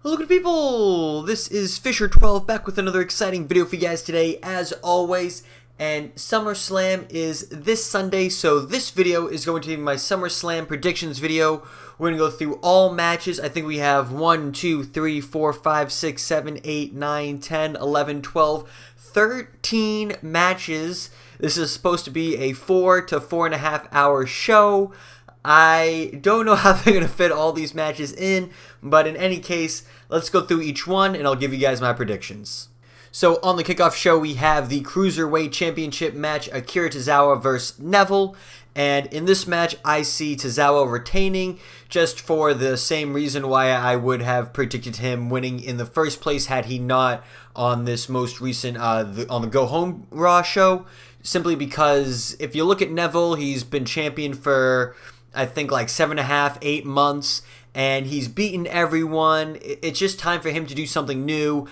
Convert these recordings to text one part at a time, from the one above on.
Hello good people, this is Fisher12 back with another exciting video for you guys today as always, and SummerSlam is this Sunday, so this video is going to be my SummerSlam predictions video. We're going to go through all matches. I think we have 1, 2, 3, 4, 5, 6, 7, 8, 9, 10, 11, 12, 13 matches. This is supposed to be a 4 to 4.5 hour show. I don't know how they're going to fit all these matches in, but in any case, let's go through each one and I'll give you guys my predictions. So on the kickoff show, we have the Cruiserweight Championship match, Akira Tozawa versus Neville. And in this match, I see Tozawa retaining just for the same reason why I would have predicted him winning in the first place had he not on this most recent, on the Go Home Raw show. Simply because if you look at Neville, he's been champion for I think like 7.5, 8 months, and he's beaten everyone. It's just time for him to do something new.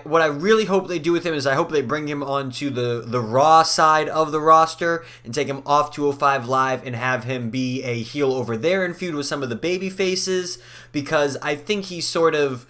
What I really hope they do with him is I hope they bring him onto the Raw side of the roster and take him off 205 Live and have him be a heel over there and feud with some of the baby faces, because I think he's sort of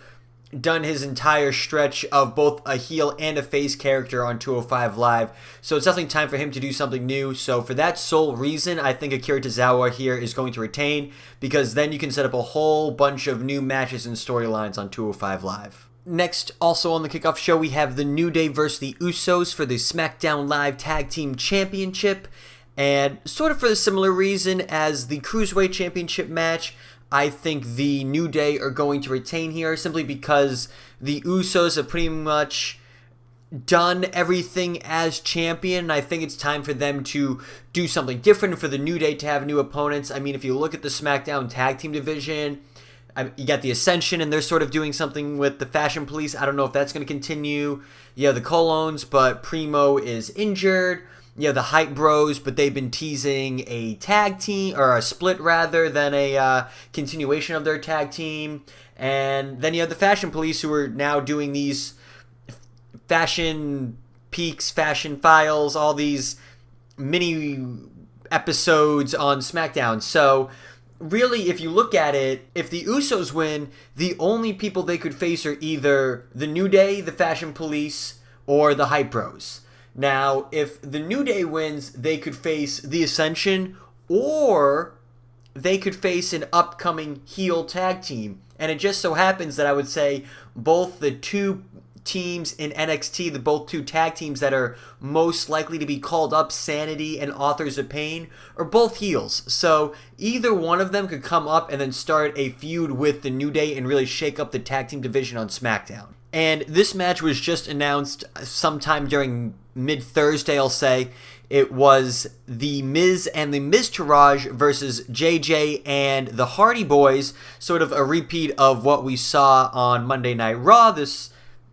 done his entire stretch of both a heel and a face character on 205 Live. So it's definitely time for him to do something new. So for that sole reason, I think Akira Tozawa here is going to retain, because then you can set up a whole bunch of new matches and storylines on 205 Live. Next, also on the kickoff show, we have the New Day versus the Usos for the SmackDown Live Tag Team Championship. And sort of for the similar reason as the Cruiserweight Championship match, I think the New Day are going to retain here simply because the Usos have pretty much done everything as champion. I think it's time for them to do something different, for the New Day to have new opponents. I mean, if you look at the SmackDown Tag Team division, you got the Ascension, and they're sort of doing something with the Fashion Police. I don't know if that's going to continue. You have the Colons, but Primo is injured. You have the Hype Bros, but they've been teasing a tag team, or a split rather than a continuation of their tag team. And then you have the Fashion Police, who are now doing these Fashion Peaks, Fashion Files, all these mini episodes on SmackDown. So really, if you look at it, if the Usos win, the only people they could face are either the New Day, the Fashion Police, or the Hype Bros. Now, if the New Day wins, they could face the Ascension, or they could face an upcoming heel tag team. And it just so happens that I would say both the two teams in NXT, both two tag teams that are most likely to be called up, Sanity and Authors of Pain, are both heels. So either one of them could come up and then start a feud with the New Day and really shake up the tag team division on SmackDown. And this match was just announced sometime during mid-Thursday, I'll say. It was The Miz and the Miztourage versus JJ and the Hardy Boys, sort of a repeat of what we saw on Monday Night Raw this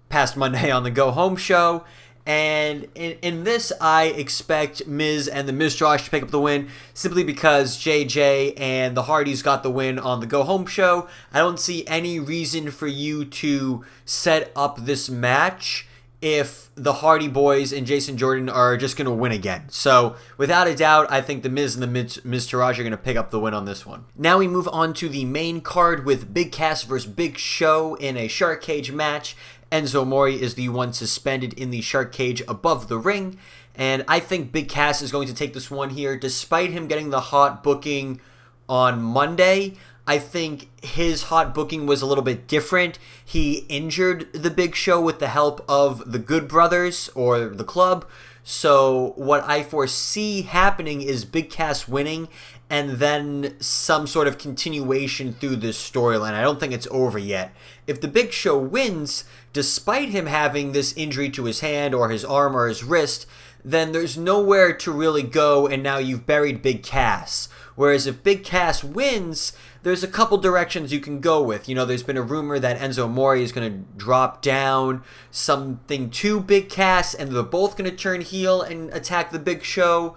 past Monday on the Go Home show. And in this, I expect Miz and the Miztourage to pick up the win simply because JJ and the Hardys got the win on the Go Home show. I don't see any reason for you to set up this match if the Hardy Boys and Jason Jordan are just going to win again. So without a doubt, I think the Miz and the Miztourage are going to pick up the win on this one. Now we move on to the main card with Big Cass versus Big Show in a shark cage match. Enzo Amore is the one suspended in the shark cage above the ring, and I think Big Cass is going to take this one here. Despite him getting the hot booking on Monday, I think his hot booking was a little bit different. He injured the Big Show with the help of the Good Brothers, or the Club. So what I foresee happening is Big Cass winning, and then some sort of continuation through this storyline. I don't think it's over yet. If the Big Show wins, despite him having this injury to his hand or his arm or his wrist, then there's nowhere to really go, and now you've buried Big Cass. Whereas if Big Cass wins, there's a couple directions you can go with. You know, there's been a rumor that Enzo Amore is going to drop down something to Big Cass, and they're both going to turn heel and attack the Big Show.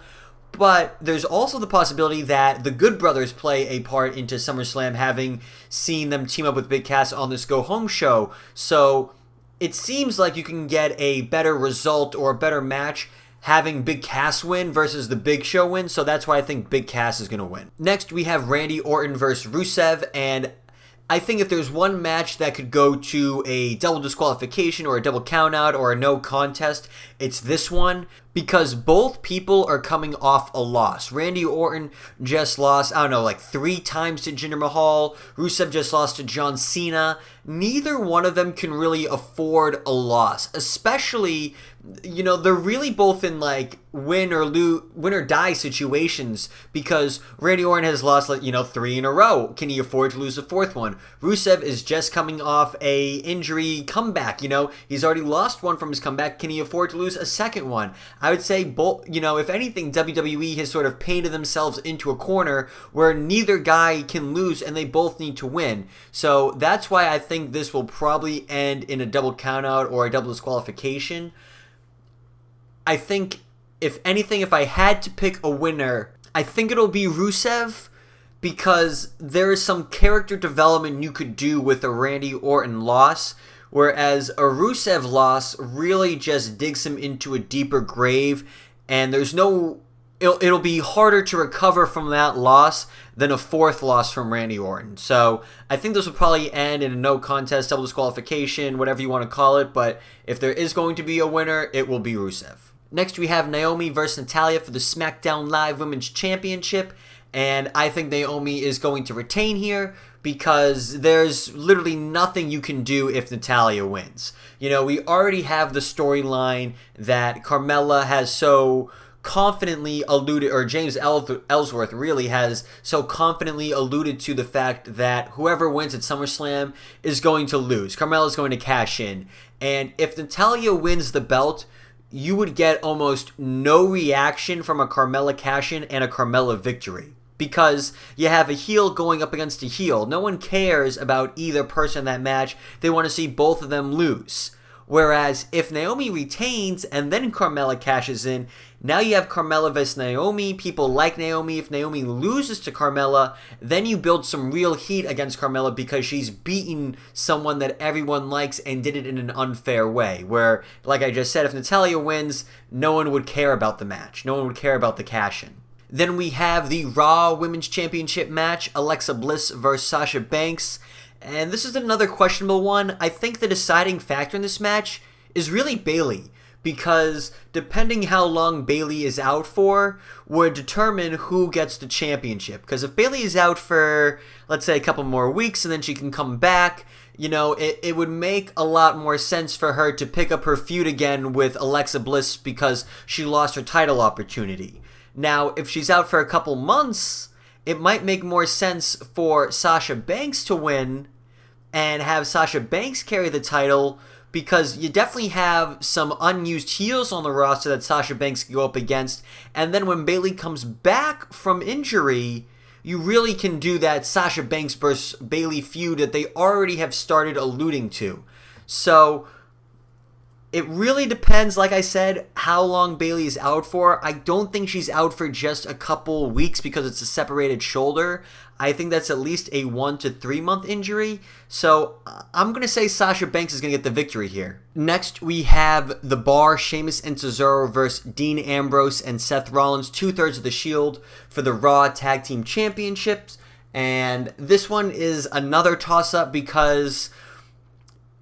But there's also the possibility that the Good Brothers play a part into SummerSlam, having seen them team up with Big Cass on this Go Home show. So it seems like you can get a better result or a better match having Big Cass win versus the Big Show win, so that's why I think Big Cass is going to win. Next, we have Randy Orton versus Rusev, and I think if there's one match that could go to a double disqualification or a double countout or a no contest, it's this one, because both people are coming off a loss. Randy Orton just lost, I don't know, like 3 times to Jinder Mahal. Rusev just lost to John Cena. Neither one of them can really afford a loss, especially, you know, they're really both in like win or die situations, because Randy Orton has lost, like, you know, 3 in a row. Can he afford to lose the 4th one? Rusev is just coming off a injury comeback. You know, he's already lost one from his comeback. Can he afford to lose a 2nd one? I would say both. You know, if anything, WWE has sort of painted themselves into a corner where neither guy can lose and they both need to win. So that's why I think this will probably end in a double countout or a double disqualification. I think, if anything, if I had to pick a winner, I think it'll be Rusev, because there is some character development you could do with a Randy Orton loss, whereas a Rusev loss really just digs him into a deeper grave, and there's no... It'll be harder to recover from that loss than a 4th loss from Randy Orton. So I think this will probably end in a no contest, double disqualification, whatever you want to call it, but if there is going to be a winner, it will be Rusev. Next, we have Naomi versus Natalya for the SmackDown Live Women's Championship, and I think Naomi is going to retain here because there's literally nothing you can do if Natalya wins. You know, we already have the storyline that Carmella has so confidently alluded, or James Ellsworth really has so confidently alluded to the fact that whoever wins at SummerSlam is going to lose. Carmella is going to cash in. And if Natalya wins the belt, you would get almost no reaction from a Carmella cash-in and a Carmella victory, because you have a heel going up against a heel. No one cares about either person in that match. They want to see both of them lose. Whereas if Naomi retains and then Carmella cashes in, now you have Carmella vs. Naomi. People like Naomi. If Naomi loses to Carmella, then you build some real heat against Carmella because she's beaten someone that everyone likes and did it in an unfair way. Where, like I just said, if Natalya wins, no one would care about the match. No one would care about the cash-in. Then we have the Raw Women's Championship match, Alexa Bliss versus Sasha Banks. And this is another questionable one. I think the deciding factor in this match is really Bayley, because depending how long Bayley is out for would determine who gets the championship. Because if Bayley is out for, let's say, a couple more weeks and then she can come back, you know, it would make a lot more sense for her to pick up her feud again with Alexa Bliss because she lost her title opportunity. Now, if she's out for a couple months, it might make more sense for Sasha Banks to win and have Sasha Banks carry the title, because you definitely have some unused heels on the roster that Sasha Banks can go up against. And then when Bayley comes back from injury, you really can do that Sasha Banks versus Bayley feud that they already have started alluding to. So it really depends, like I said, how long Bayley is out for. I don't think she's out for just a couple weeks because it's a separated shoulder. I think that's at least a 1 to 3 month injury. So I'm going to say Sasha Banks is going to get the victory here. Next, we have The Bar, Sheamus and Cesaro versus Dean Ambrose and Seth Rollins, 2/3 of the Shield, for the Raw Tag Team Championships. And this one is another toss-up because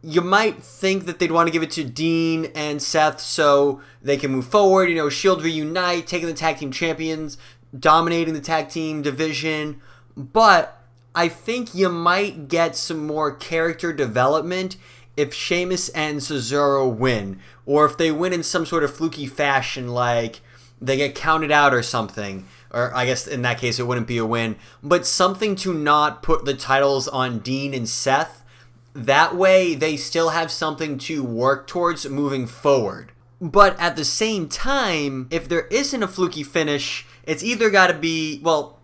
you might think that they'd want to give it to Dean and Seth so they can move forward. You know, Shield reunite, taking the tag team champions, dominating the tag team division. But I think you might get some more character development if Sheamus and Cesaro win. Or if they win in some sort of fluky fashion, like they get counted out or something. Or I guess in that case it wouldn't be a win. But something to not put the titles on Dean and Seth. That way they still have something to work towards moving forward. But at the same time, if there isn't a fluky finish, it's either got to be, well,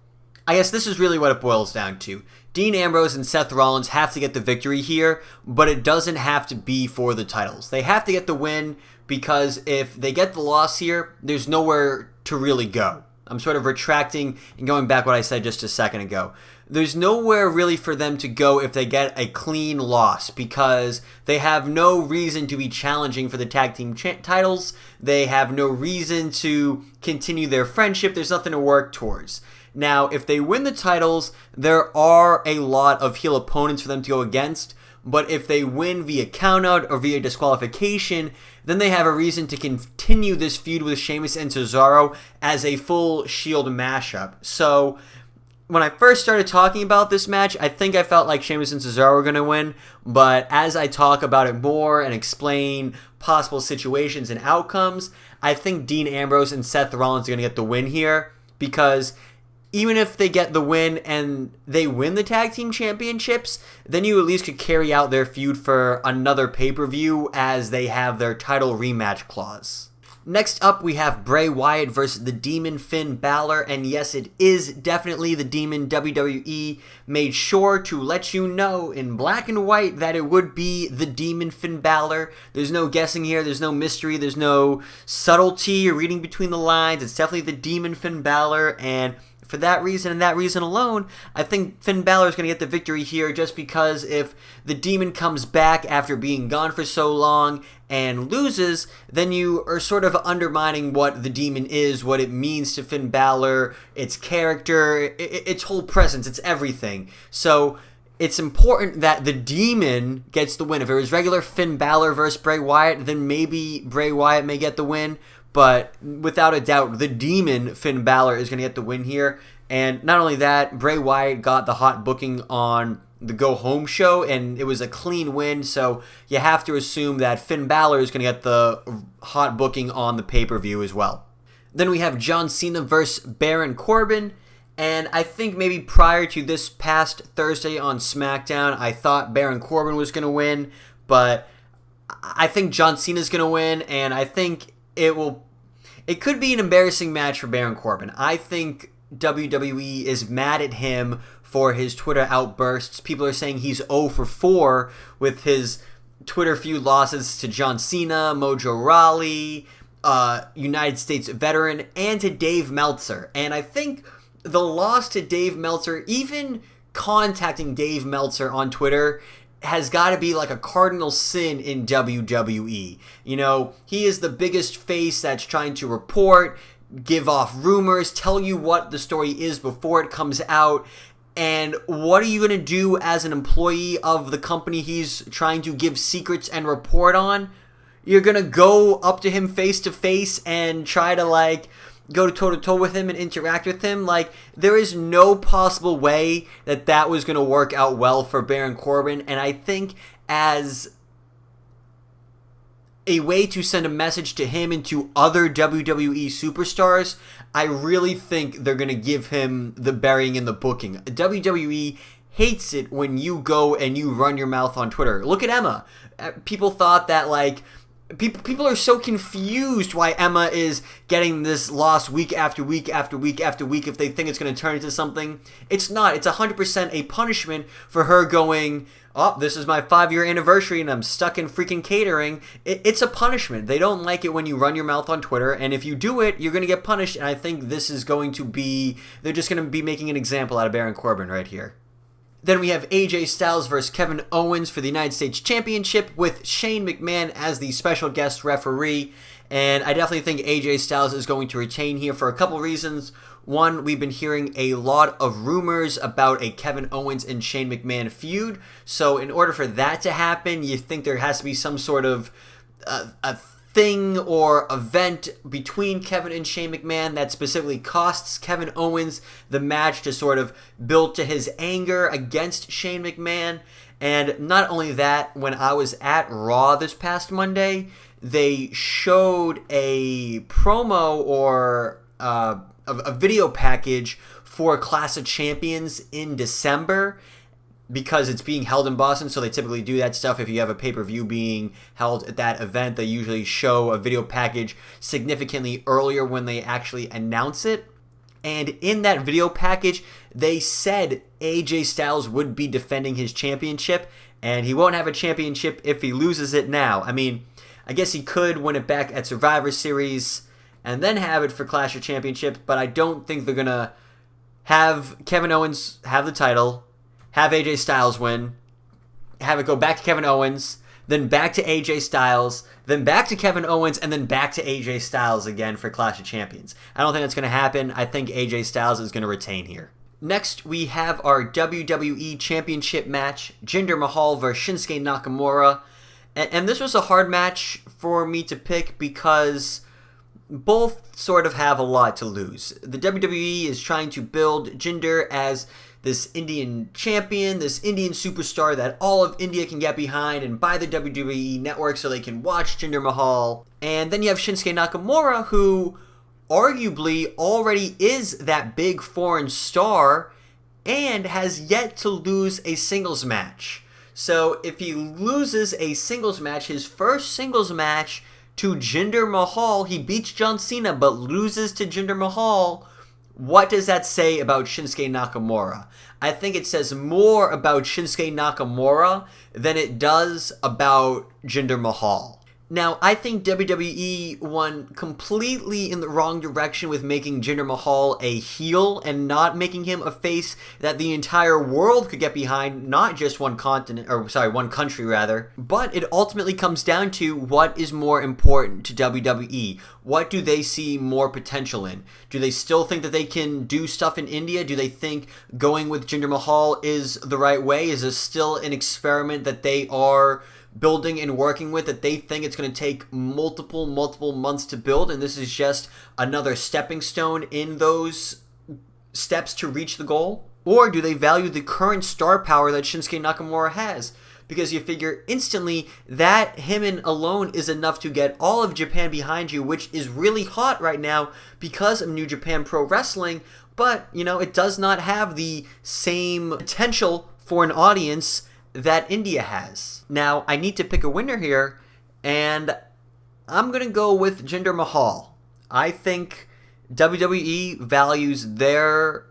I guess this is really what it boils down to. Dean Ambrose and Seth Rollins have to get the victory here, but it doesn't have to be for the titles. They have to get the win, because if they get the loss here, there's nowhere to really go. I'm sort of retracting and going back what I said just a second ago. There's nowhere really for them to go if they get a clean loss, because they have no reason to be challenging for the tag team titles. They have no reason to continue their friendship. There's nothing to work towards. Now, if they win the titles, there are a lot of heel opponents for them to go against. But if they win via countout or via disqualification, then they have a reason to continue this feud with Sheamus and Cesaro as a full Shield mashup. So when I first started talking about this match, I think I felt like Sheamus and Cesaro were going to win. But as I talk about it more and explain possible situations and outcomes, I think Dean Ambrose and Seth Rollins are going to get the win here. Because even if they get the win and they win the tag team championships, then you at least could carry out their feud for another pay-per-view as they have their title rematch clause. Next up, we have Bray Wyatt versus the Demon Finn Balor, and yes, it is definitely the Demon. WWE made sure to let you know in black and white that it would be the Demon Finn Balor. There's no guessing here, there's no mystery, there's no subtlety or reading between the lines. It's definitely the Demon Finn Balor, and for that reason and that reason alone, I think Finn Balor is going to get the victory here, just because if the Demon comes back after being gone for so long and loses, then you are sort of undermining what the Demon is, what it means to Finn Balor, its character, its whole presence, its everything. So it's important that the Demon gets the win. If it was regular Finn Balor versus Bray Wyatt, then maybe Bray Wyatt may get the win. But without a doubt, the Demon, Finn Balor, is going to get the win here. And not only that, Bray Wyatt got the hot booking on the Go Home show, and it was a clean win. So you have to assume that Finn Balor is going to get the hot booking on the pay-per-view as well. Then we have John Cena versus Baron Corbin. And I think maybe prior to this past Thursday on SmackDown, I thought Baron Corbin was going to win. But I think John Cena is going to win, and I think it could be an embarrassing match for Baron Corbin. I think WWE is mad at him for his Twitter outbursts. People are saying he's 0 for 4 with his Twitter feud losses to John Cena, Mojo Rawley, United States veteran, and to Dave Meltzer. And I think the loss to Dave Meltzer, even contacting Dave Meltzer on Twitter, has got to be like a cardinal sin in WWE. You know, he is the biggest face that's trying to report, give off rumors, tell you what the story is before it comes out. And what are you going to do as an employee of the company he's trying to give secrets and report on? You're going to go up to him face to face and try to go toe-to-toe with him and interact with him. There is no possible way that was going to work out well for Baron Corbin. And I think as a way to send a message to him and to other WWE superstars, I really think they're going to give him the burying in the booking. WWE hates it when you go and you run your mouth on Twitter. Look at Emma. People thought that, People are so confused why Emma is getting this loss week after week after week after week if they think it's going to turn into something. It's not. It's 100% a punishment for her going, oh, this is my 5-year anniversary and I'm stuck in freaking catering. It's a punishment. They don't like it when you run your mouth on Twitter, and if you do it, you're going to get punished, and I think this is going to be, they're just going to be making an example out of Baron Corbin right here. Then we have AJ Styles versus Kevin Owens for the United States Championship with Shane McMahon as the special guest referee. And I definitely think AJ Styles is going to retain here for a couple reasons. One, we've been hearing a lot of rumors about a Kevin Owens and Shane McMahon feud. So in order for that to happen, you think there has to be some sort of a thing or event between Kevin and Shane McMahon that specifically costs Kevin Owens the match to sort of build to his anger against Shane McMahon. And not only that, when I was at Raw this past Monday, they showed a promo or a video package for Clash of Champions in December, because it's being held in Boston, so they typically do that stuff. If you have a pay-per-view being held at that event, they usually show a video package significantly earlier when they actually announce it. And in that video package, they said AJ Styles would be defending his championship, and he won't have a championship if he loses it now. I mean, I guess he could win it back at Survivor Series and then have it for Clash of Championships, but I don't think they're going to have Kevin Owens have the title, have AJ Styles win, have it go back to Kevin Owens, then back to AJ Styles, then back to Kevin Owens, and then back to AJ Styles again for Clash of Champions. I don't think that's going to happen. I think AJ Styles is going to retain here. Next, we have our WWE Championship match, Jinder Mahal versus Shinsuke Nakamura. And this was a hard match for me to pick because both sort of have a lot to lose. The WWE is trying to build Jinder as this Indian champion, this Indian superstar that all of India can get behind and buy the WWE network so they can watch Jinder Mahal. And then you have Shinsuke Nakamura, who arguably already is that big foreign star and has yet to lose a singles match. So if he loses a singles match, his first singles match to Jinder Mahal, he beats John Cena but loses to Jinder Mahal, what does that say about Shinsuke Nakamura? I think it says more about Shinsuke Nakamura than it does about Jinder Mahal. Now, I think WWE went completely in the wrong direction with making Jinder Mahal a heel and not making him a face that the entire world could get behind, not just one country rather. But it ultimately comes down to what is more important to WWE. What do they see more potential in? Do they still think that they can do stuff in India? Do they think going with Jinder Mahal is the right way? Is this still an experiment that they are building and working with, that they think it's going to take multiple months to build, and this is just another stepping stone in those steps to reach the goal? Or do they value the current star power that Shinsuke Nakamura has? Because you figure instantly that him and alone is enough to get all of Japan behind you, which is really hot right now because of New Japan Pro Wrestling, but, you know, it does not have the same potential for an audience that India has. Now, I need to pick a winner here, and I'm going to go with Jinder Mahal. I think WWE values their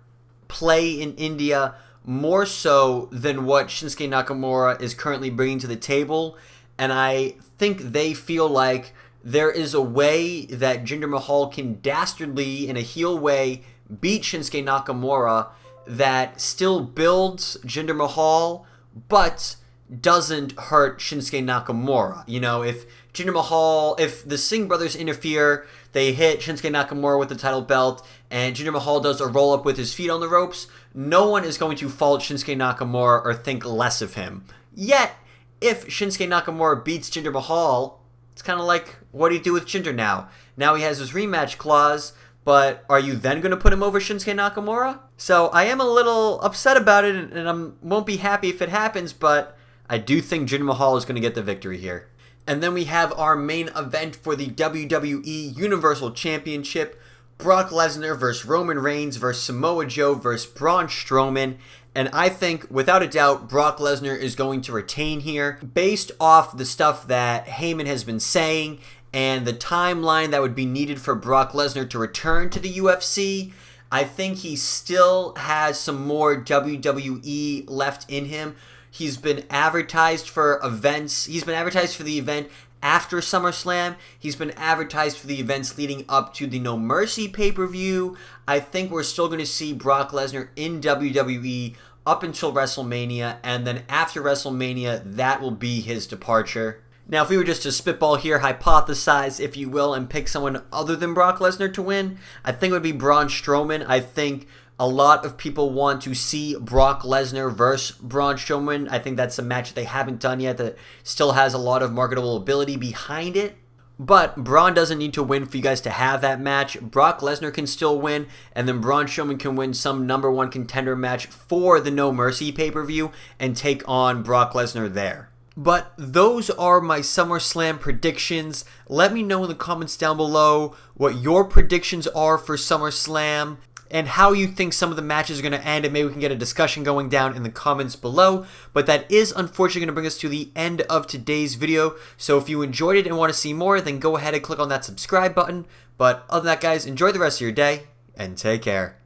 play in India more so than what Shinsuke Nakamura is currently bringing to the table, and I think they feel like there is a way that Jinder Mahal can dastardly, in a heel way, beat Shinsuke Nakamura that still builds Jinder Mahal but doesn't hurt Shinsuke Nakamura. You know, if the Singh brothers interfere, they hit Shinsuke Nakamura with the title belt, and Jinder Mahal does a roll-up with his feet on the ropes, no one is going to fault Shinsuke Nakamura or think less of him. Yet, if Shinsuke Nakamura beats Jinder Mahal, it's kind of like, what do you do with Jinder now? Now he has his rematch clause, but are you then going to put him over Shinsuke Nakamura? So I am a little upset about it, and I won't be happy if it happens, but I do think Jinder Mahal is going to get the victory here. And then we have our main event for the WWE Universal Championship, Brock Lesnar versus Roman Reigns versus Samoa Joe versus Braun Strowman. And I think, without a doubt, Brock Lesnar is going to retain here based off the stuff that Heyman has been saying and the timeline that would be needed for Brock Lesnar to return to the UFC. I think he still has some more WWE left in him. He's been advertised for events. He's been advertised for the event after SummerSlam. He's been advertised for the events leading up to the No Mercy pay-per-view. I think we're still going to see Brock Lesnar in WWE up until WrestleMania, and then after WrestleMania, that will be his departure. Now, if we were just to spitball here, hypothesize, if you will, and pick someone other than Brock Lesnar to win, I think it would be Braun Strowman. I think a lot of people want to see Brock Lesnar versus Braun Strowman. I think that's a match that they haven't done yet that still has a lot of marketable ability behind it. But Braun doesn't need to win for you guys to have that match. Brock Lesnar can still win, and then Braun Strowman can win some number one contender match for the No Mercy pay-per-view and take on Brock Lesnar there. But those are my SummerSlam predictions. Let me know in the comments down below what your predictions are for SummerSlam and how you think some of the matches are going to end, and maybe we can get a discussion going down in the comments below. But that is unfortunately going to bring us to the end of today's video. So if you enjoyed it and want to see more, then go ahead and click on that subscribe button. But other than that, guys, enjoy the rest of your day and take care.